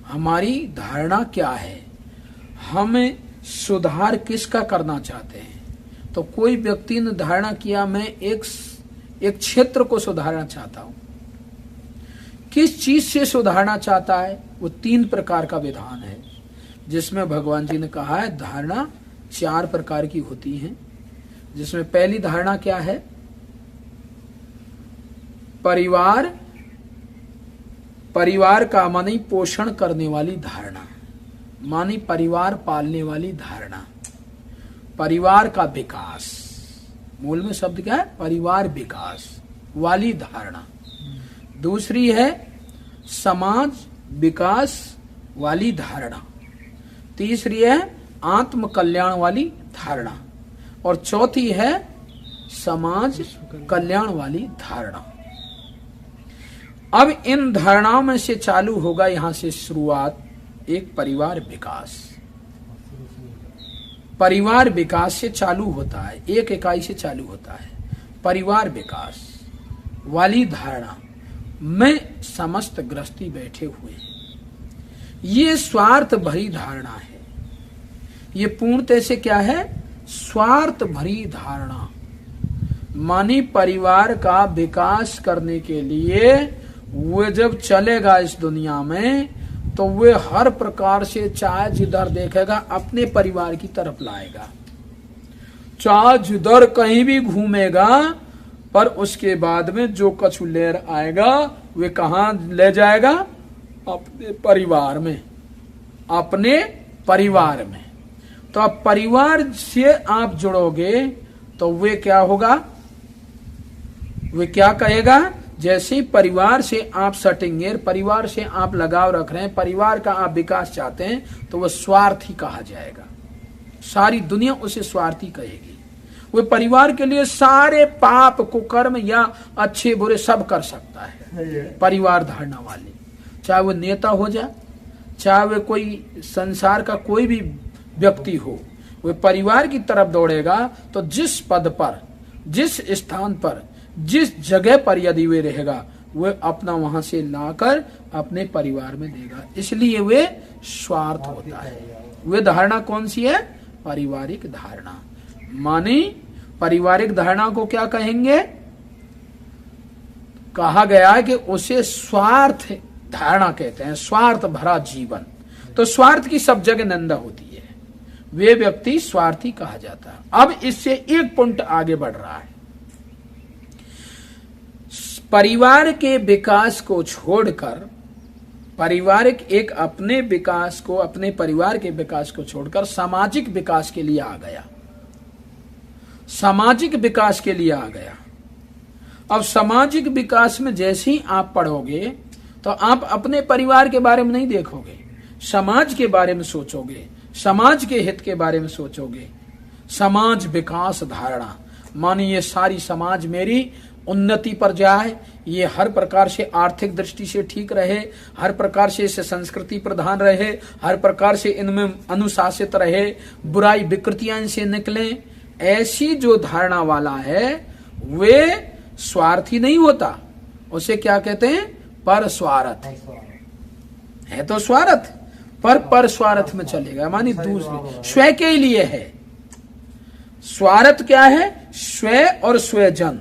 हमारी धारणा क्या है, हमें सुधार किसका करना चाहते हैं। तो कोई व्यक्ति ने धारणा किया मैं एक क्षेत्र को सुधारना चाहता हूं। किस चीज से सुधारना चाहता है, वो 3 प्रकार का विधान है, जिसमें भगवान जी ने कहा है धारणा 4 प्रकार की होती हैं। जिसमें पहली धारणा क्या है, परिवार का मानी पोषण करने वाली धारणा, मानी परिवार पालने वाली धारणा, परिवार का विकास, मूल में शब्द क्या है, परिवार विकास वाली धारणा। दूसरी है समाज विकास वाली धारणा। तीसरी है आत्म कल्याण वाली धारणा। और चौथी है समाज कल्याण वाली धारणा। अब इन धारणाओं में से चालू होगा यहां से शुरुआत एक परिवार विकास। परिवार विकास से चालू होता है, एक इकाई से चालू होता है। परिवार विकास वाली धारणा में समस्त गृहस्थी बैठे हुए हैं। ये स्वार्थ भरी धारणा है। ये पूर्णतः से क्या है, स्वार्थ भरी धारणा। मानी परिवार का विकास करने के लिए वो जब चलेगा इस दुनिया में, तो वे हर प्रकार से चाहे जिधर देखेगा अपने परिवार की तरफ लाएगा, चाहे जिधर कहीं भी घूमेगा, पर उसके बाद में जो कछु लेर आएगा वे कहाँ ले जाएगा, अपने परिवार में, अपने परिवार में। तो अब परिवार से आप जुड़ोगे तो वे क्या होगा, वे क्या कहेगा, जैसे ही परिवार से आप सटेंगे, परिवार से आप लगाव रख रहे हैं, परिवार का आप विकास चाहते हैं, तो वह स्वार्थी कहा जाएगा। सारी दुनिया उसे स्वार्थी कहेगी। वह परिवार के लिए सारे पाप कुकर्म या अच्छे बुरे सब कर सकता है। परिवार धारणा वाले, चाहे वो नेता हो जाए, चाहे वह कोई संसार का कोई भी व्यक्ति हो, वह परिवार की तरफ दौड़ेगा। तो जिस पद पर, जिस स्थान पर, जिस जगह पर यदि वे रहेगा, वह अपना वहां से लाकर अपने परिवार में देगा। इसलिए वे स्वार्थ होता है। वे धारणा कौन सी है, पारिवारिक धारणा। माने पारिवारिक धारणा को क्या कहेंगे, कहा गया है कि उसे स्वार्थ धारणा कहते हैं, स्वार्थ भरा जीवन। तो स्वार्थ की सब जगह निंदा होती है, वे व्यक्ति स्वार्थी कहा जाता है। अब इससे एक पॉइंट आगे बढ़ रहा है। परिवार के विकास को छोड़कर, पारिवारिक एक अपने विकास को, अपने परिवार के विकास को छोड़कर सामाजिक विकास के लिए आ गया, सामाजिक विकास के लिए आ गया। अब सामाजिक विकास में जैसे ही आप पढ़ोगे तो आप अपने परिवार के बारे में नहीं देखोगे, समाज के बारे में सोचोगे, समाज के हित के बारे में सोचोगे। समाज विकास धारणा मानी ये सारी समाज मेरी उन्नति पर जाए, ये हर प्रकार से आर्थिक दृष्टि से ठीक रहे, हर प्रकार से इसे संस्कृति प्रधान रहे, हर प्रकार से इनमें अनुशासित रहे, बुराई विकृतियां इनसे निकलें। ऐसी जो धारणा वाला है वे स्वार्थी नहीं होता, उसे क्या कहते हैं, पर स्वार्थ है। तो स्वार्थ पर स्वार्थ में चलेगा, मानी दूसरे स्वयं के लिए है। स्वार्थ क्या है, स्वयं और स्वजन,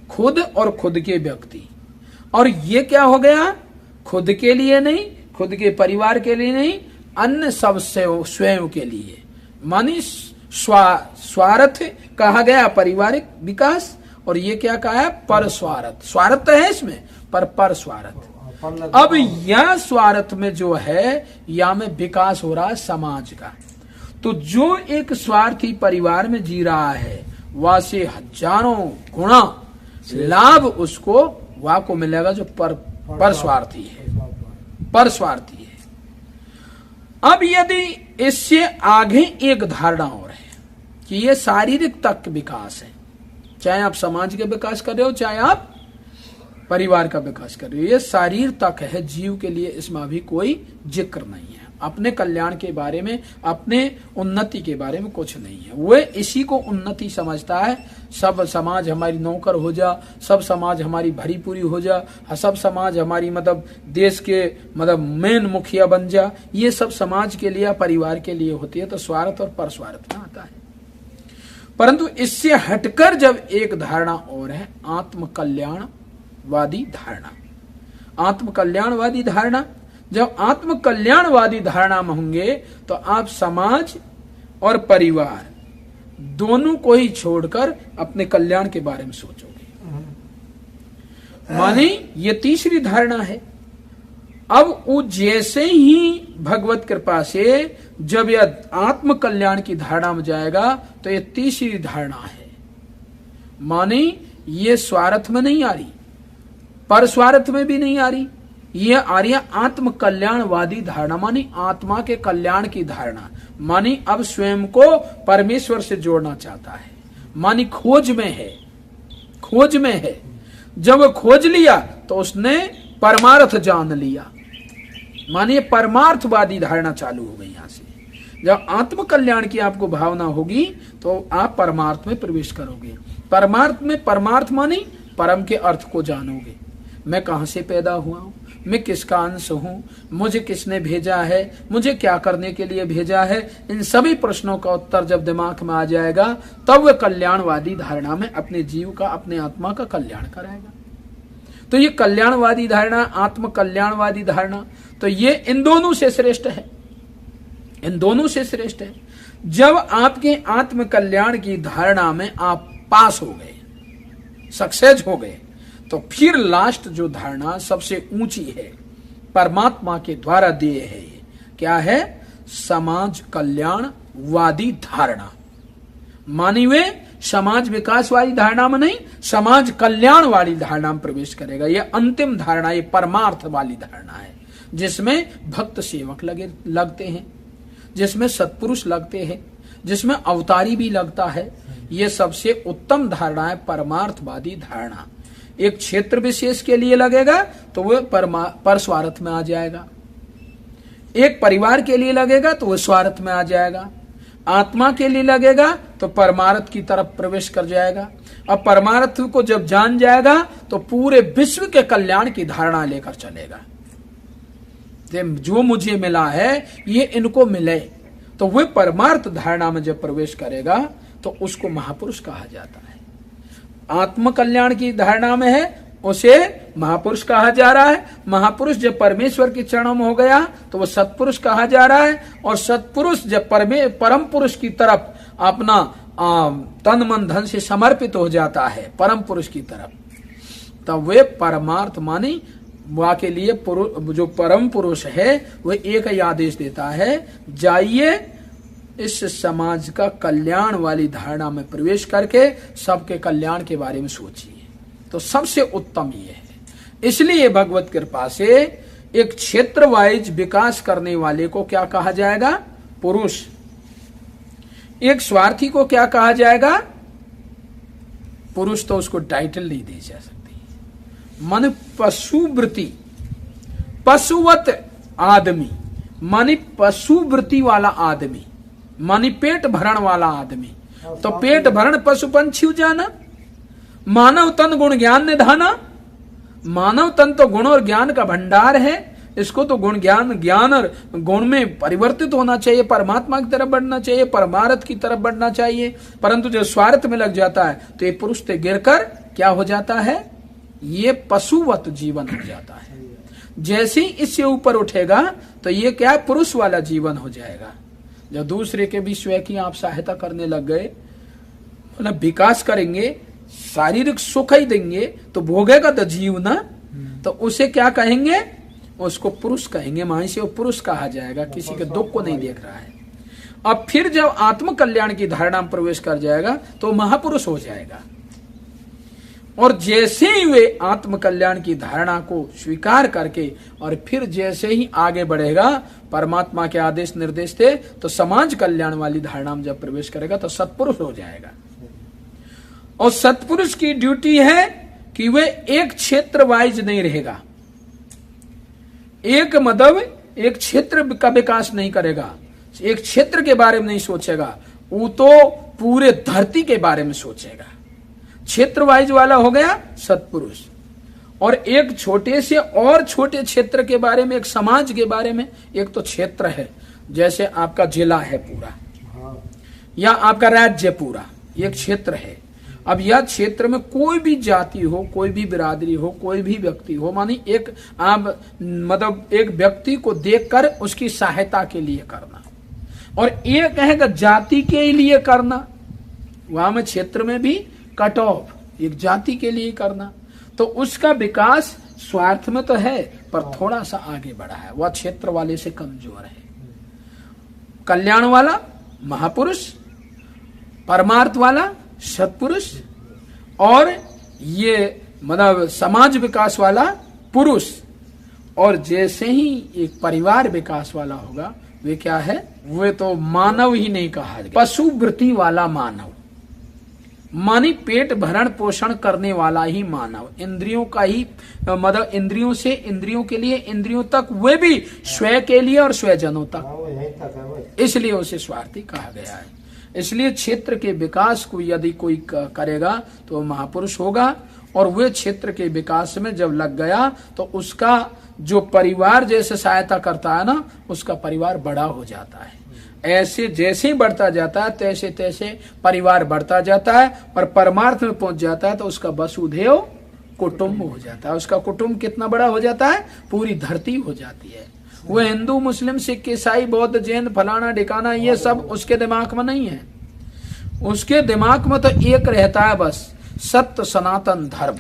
खुद और खुद के व्यक्ति। और ये क्या हो गया, खुद के लिए नहीं, खुद के परिवार के लिए नहीं, अन्य सब स्वयं के लिए। मानी स्वार्थ कहा गया पारिवारिक विकास, और ये क्या कहा है, पर स्वार्थ। स्वार्थ तो है इसमें, पर स्वार्थ। अब यह स्वार्थ में जो है, या में विकास हो रहा है समाज का। तो जो एक स्वार्थी परिवार में जी रहा है, वह से हजारों गुणा लाभ उसको वह को मिलेगा जो पर स्वार्थी है, पर स्वार्थी है। अब यदि इससे आगे एक धारणा और है कि ये शारीरिक तक विकास है, चाहे आप समाज के विकास कर रहे हो, चाहे आप परिवार का विकास कर रही है। ये शरीर तक है जीव के लिए, इसमें अभी कोई जिक्र नहीं है। अपने कल्याण के बारे में, अपने उन्नति के बारे में कुछ नहीं है। वो इसी को उन्नति समझता है। सब समाज हमारी नौकर हो जा, सब समाज हमारी भरी पूरी हो जा, सब समाज हमारी मतलब देश के मतलब मेन मुखिया बन जा। ये सब समाज के लिए, परिवार के लिए होती है, तो स्वार्थ और परस्वार्थ में आता है। परंतु इससे हटकर जब एक धारणा और है, आत्म कल्याणवादी धारणा। आत्म कल्याणवादी धारणा, जब आत्म कल्याणवादी धारणा में होंगे तो आप समाज और परिवार दोनों को ही छोड़कर अपने कल्याण के बारे में सोचोगे। माने ये तीसरी धारणा है। अब वो जैसे ही भगवत कृपा से जब यह आत्म कल्याण की धारणा में जाएगा तो ये तीसरी धारणा है। माने ये स्वार्थ में नहीं आ रही, पर स्वार्थ में भी नहीं आ रही, ये आ रही है आत्म कल्याणवादी धारणा, मानी आत्मा के कल्याण की धारणा। मानी अब स्वयं को परमेश्वर से जोड़ना चाहता है, मानी खोज में है, खोज में है। जब खोज लिया तो उसने परमार्थ जान लिया, मानिए परमार्थवादी धारणा चालू हो गई। यहां से जब आत्म कल्याण की आपको भावना होगी तो आप परमार्थ में प्रवेश करोगे। परमार्थ में, परमार्थ मानी परम के अर्थ को जानोगे। मैं कहां से पैदा हुआ हूं, मैं किसका अंश हूं, मुझे किसने भेजा है, मुझे क्या करने के लिए भेजा है, इन सभी प्रश्नों का उत्तर जब दिमाग में आ जाएगा तब वह कल्याणवादी धारणा में अपने जीव का, अपने आत्मा का कल्याण कराएगा। तो ये कल्याणवादी धारणा, आत्म कल्याणवादी धारणा, तो ये इन दोनों से श्रेष्ठ है, इन दोनों से श्रेष्ठ है। जब आपके आत्म कल्याण की धारणा में आप पास हो गए, सक्सेस हो गए, तो फिर लास्ट जो धारणा सबसे ऊंची है, परमात्मा के द्वारा दिए है, क्या है? समाज कल्याणवादी धारणा। मानी वे समाज विकास वाली धारणा में नहीं, समाज कल्याण वाली धारणा में प्रवेश करेगा। ये अंतिम धारणा, ये परमार्थ वाली धारणा है, जिसमें भक्त सेवक लगते हैं, जिसमें सत्पुरुष लगते हैं, जिसमें अवतारी भी लगता है। ये सबसे उत्तम धारणा है परमार्थवादी धारणा। एक क्षेत्र विशेष के लिए लगेगा तो वह पर स्वार्थ में आ जाएगा, एक परिवार के लिए लगेगा तो वह स्वार्थ में आ जाएगा, आत्मा के लिए लगेगा तो परमार्थ की तरफ प्रवेश कर जाएगा। अब परमार्थ को जब जान जाएगा तो पूरे विश्व के कल्याण की धारणा लेकर चलेगा। जो मुझे मिला है ये इनको मिले, तो वह परमार्थ धारणा में जब प्रवेश करेगा तो उसको महापुरुष कहा जाता है। आत्म कल्याण की धारणा में है, उसे महापुरुष कहा जा रहा है। महापुरुष जब परमेश्वर के चरणों में हो गया तो वह सत्पुरुष कहा जा रहा है, और सत्पुरुष जब परम पुरुष की तरफ अपना तन मन धन से समर्पित हो जाता है परम पुरुष की तरफ, तब वे परमार्थ मानी वह के लिए जो परम पुरुष है वह एक ही आदेश देता है, जाइए इस समाज का कल्याण वाली धारणा में प्रवेश करके सबके कल्याण के बारे में सोचिए। तो सबसे उत्तम ये है। इसलिए भगवत कृपा से एक क्षेत्र वाइज विकास करने वाले को क्या कहा जाएगा? पुरुष। एक स्वार्थी को क्या कहा जाएगा? पुरुष। तो उसको टाइटल नहीं दी जा सकती। मन पशुवृत्ति, पशुवत आदमी, मानी पशुवृत्ति वाला आदमी, मानी पेट भरण वाला आदमी। तो पेट भरण पशु पंछी जाना, मानव तन गुण ज्ञान निधाना। मानव तन तो गुण और ज्ञान का भंडार है, इसको तो ज्ञान और गुण में परिवर्तित होना चाहिए, परमात्मा की तरफ बढ़ना चाहिए, परमार्थ की तरफ बढ़ना चाहिए। परंतु जब स्वार्थ में लग जाता है तो ये पुरुष से गिरकर क्या हो जाता है? ये पशुवत जीवन हो जाता है। जैसे ही इससे ऊपर उठेगा तो ये क्या? पुरुष वाला जीवन हो जाएगा। जब दूसरे के भी स्वयं की आप सहायता करने लग गए, मतलब विकास करेंगे, शारीरिक सुख ही देंगे, तो भोगेगा तो जीव ना, तो उसे क्या कहेंगे? उसको पुरुष कहेंगे। मां से वो पुरुष कहा जाएगा, किसी के दुख को नहीं देख रहा है। अब फिर जब आत्म कल्याण की धारणा में प्रवेश कर जाएगा तो महापुरुष हो जाएगा। और जैसे ही वे आत्म कल्याण की धारणा को स्वीकार करके और फिर जैसे ही आगे बढ़ेगा, परमात्मा के आदेश निर्देश थे, तो समाज कल्याण वाली धारणा में जब प्रवेश करेगा तो सत्पुरुष हो जाएगा। और सत्पुरुष की ड्यूटी है कि वे एक क्षेत्र वाइज नहीं रहेगा, एक मतलब एक क्षेत्र का विकास नहीं करेगा, एक क्षेत्र के बारे में नहीं सोचेगा, वो तो पूरे धरती के बारे में सोचेगा। क्षेत्र वाइज वाला हो गया सत्पुरुष। और एक छोटे से और छोटे क्षेत्र के बारे में, एक समाज के बारे में, एक तो क्षेत्र है, जैसे आपका जिला है पूरा या आपका राज्य पूरा, एक क्षेत्र है। अब यह क्षेत्र में कोई भी जाति हो, कोई भी बिरादरी हो, कोई भी व्यक्ति हो, मानी एक आप मतलब एक व्यक्ति को देखकर उसकी सहायता के लिए करना, और एक है जाति के लिए करना, वहां में क्षेत्र में भी कट ऑफ एक जाति के लिए करना, तो उसका विकास स्वार्थ में तो है पर थोड़ा सा आगे बढ़ा है, वह क्षेत्र वाले से कमजोर है। कल्याण वाला महापुरुष, परमार्थ वाला सत्पुरुष, और ये मतलब समाज विकास वाला पुरुष। और जैसे ही एक परिवार विकास वाला होगा, वे क्या है, वे तो मानव ही नहीं कहा, पशु वृत्ति वाला मानव, मानी पेट भरण पोषण करने वाला ही मानव, इंद्रियों का ही मतलब इंद्रियों से इंद्रियों के लिए, इंद्रियों तक, वे भी स्वयं के लिए और स्वजनों तक, इसलिए उसे स्वार्थी कहा गया है। इसलिए क्षेत्र के विकास को यदि कोई करेगा तो वो महापुरुष होगा, और वे क्षेत्र के विकास में जब लग गया तो उसका जो परिवार जैसे सहायता करता है ना, उसका परिवार बड़ा हो जाता है। ऐसे जैसे ही बढ़ता जाता है तैसे तैसे परिवार बढ़ता जाता है, और परमार्थ में पहुंच जाता है तो उसका वसुधैव कुटुंब हो जाता है। उसका कुटुंब कितना बड़ा हो जाता है, पूरी धरती हो जाती है। वो हिंदू मुस्लिम सिख ईसाई बौद्ध जैन फलाना ढिकाना ये सब उसके दिमाग में नहीं है। उसके दिमाग में तो एक रहता है बस, सत्य सनातन धर्म।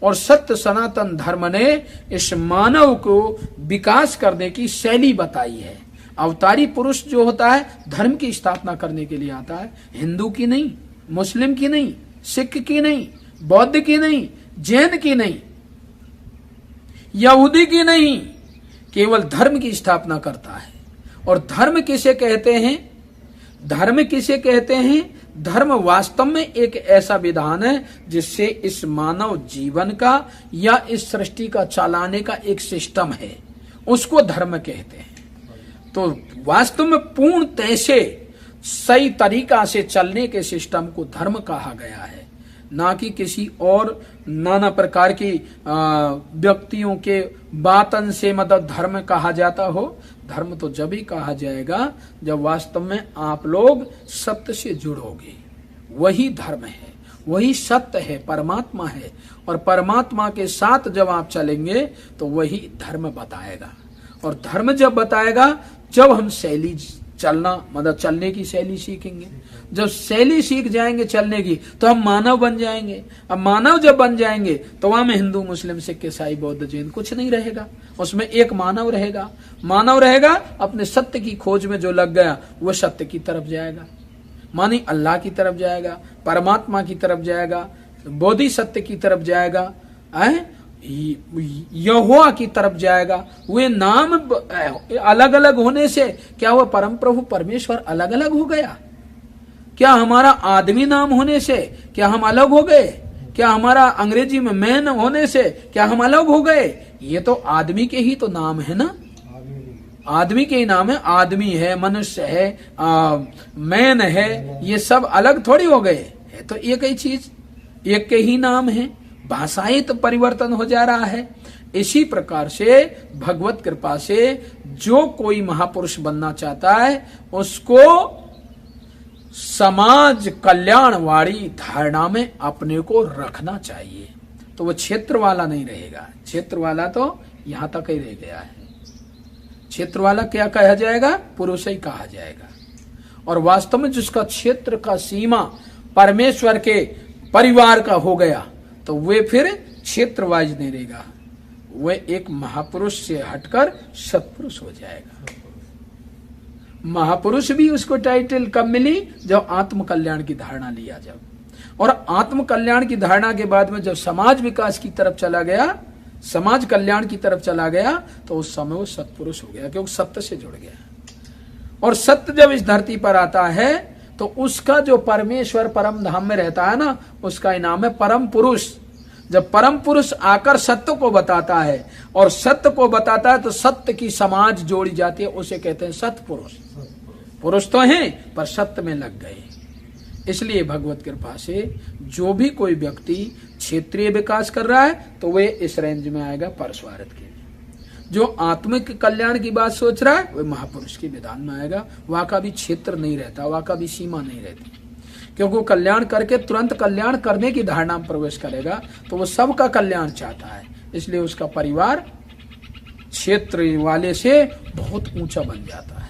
और सत्य सनातन धर्म ने इस मानव को विकास करने की शैली बताई है। अवतारी पुरुष जो होता है धर्म की स्थापना करने के लिए आता है, हिंदू की नहीं, मुस्लिम की नहीं, सिख की नहीं, बौद्ध की नहीं, जैन की नहीं, यहूदी की नहीं, केवल धर्म की स्थापना करता है। और धर्म किसे कहते हैं, धर्म किसे कहते हैं, धर्म वास्तव में एक ऐसा विधान है जिससे इस मानव जीवन का या इस सृष्टि का चलाने का एक सिस्टम है, उसको धर्म कहते हैं। तो वास्तव में पूर्णतः से सही तरीका से चलने के सिस्टम को धर्म कहा गया है, ना कि किसी और नाना प्रकार की व्यक्तियों के बातन से मतलब धर्म कहा जाता हो। धर्म तो जब ही कहा जाएगा जब वास्तव में आप लोग सत्य से जुड़ोगे, वही धर्म है, वही सत्य है, परमात्मा है। और परमात्मा के साथ जब आप चलेंगे तो वही धर्म बताएगा। और धर्म जब बताएगा, जब हम शैली चलना मतलब चलने की शैली सीखेंगे, जब शैली सीख जाएंगे चलने की तो हम मानव बन जाएंगे। अब मानव जब बन जाएंगे तो वहां में हिंदू मुस्लिम सिख ईसाई बौद्ध जैन कुछ नहीं रहेगा, उसमें एक मानव रहेगा। मानव रहेगा, अपने सत्य की खोज में जो लग गया वो सत्य की तरफ जाएगा, मानी अल्लाह की तरफ जाएगा, परमात्मा की तरफ जाएगा, बोधि सत्य की तरफ जाएगा, यहोवा की तरफ जाएगा। वे नाम अलग अलग होने से क्या हुआ, परम प्रभु परमेश्वर अलग अलग हो गया? क्या हमारा आदमी नाम होने से क्या हम अलग हो गए? क्या हमारा अंग्रेजी में मैन होने से क्या हम अलग हो गए? ये तो आदमी के ही तो नाम है ना, आदमी के ही नाम है। आदमी है, मनुष्य है, मैन है, ये सब अलग थोड़ी हो गए, है तो एक ही चीज, एक के ही नाम है। भाषाएं तो परिवर्तन हो जा रहा है। इसी प्रकार से भगवत कृपा से जो कोई महापुरुष बनना चाहता है उसको समाज कल्याण वाली धारणा में अपने को रखना चाहिए। तो वो क्षेत्र वाला नहीं रहेगा, क्षेत्र वाला तो यहां तक ही रह गया है। क्षेत्र वाला क्या कहा जाएगा, पुरुष ही कहा जाएगा। और वास्तव में जिसका क्षेत्र का सीमा परमेश्वर के परिवार का हो गया तो वे फिर क्षेत्र वाइज नहीं रहेगा, वे एक महापुरुष से हटकर सत्पुरुष हो जाएगा। महापुरुष भी उसको टाइटल कब मिली, जब आत्म कल्याण की धारणा लिया जब, और आत्म कल्याण की धारणा के बाद में जब समाज विकास की तरफ चला गया, समाज कल्याण की तरफ चला गया, तो उस समय वो सत्पुरुष हो गया, क्योंकि सत्य से जुड़ गया। और सत्य जब इस धरती पर आता है तो उसका जो परमेश्वर परम धाम में रहता है ना, उसका इनाम है परम पुरुष। जब परम पुरुष आकर सत्य को बताता है और सत्य को बताता है तो सत्य की समाज जोड़ी जाती है, उसे कहते हैं सत्पुरुष। पुरुष तो हैं पर सत्य में लग गए। इसलिए भगवत कृपा से जो भी कोई व्यक्ति क्षेत्रीय विकास कर रहा है तो वे इस रेंज में आएगा परस्वार्थ के लिए। जो आत्मिक कल्याण की बात सोच रहा है वह महापुरुष के विधान में आएगा। वहां का भी क्षेत्र नहीं रहता, वहां का भी सीमा नहीं रहती, क्योंकि वो कल्याण करके तुरंत कल्याण करने की धारणा में प्रवेश करेगा तो वो सबका कल्याण चाहता है। इसलिए उसका परिवार क्षेत्र वाले से बहुत ऊंचा बन जाता है।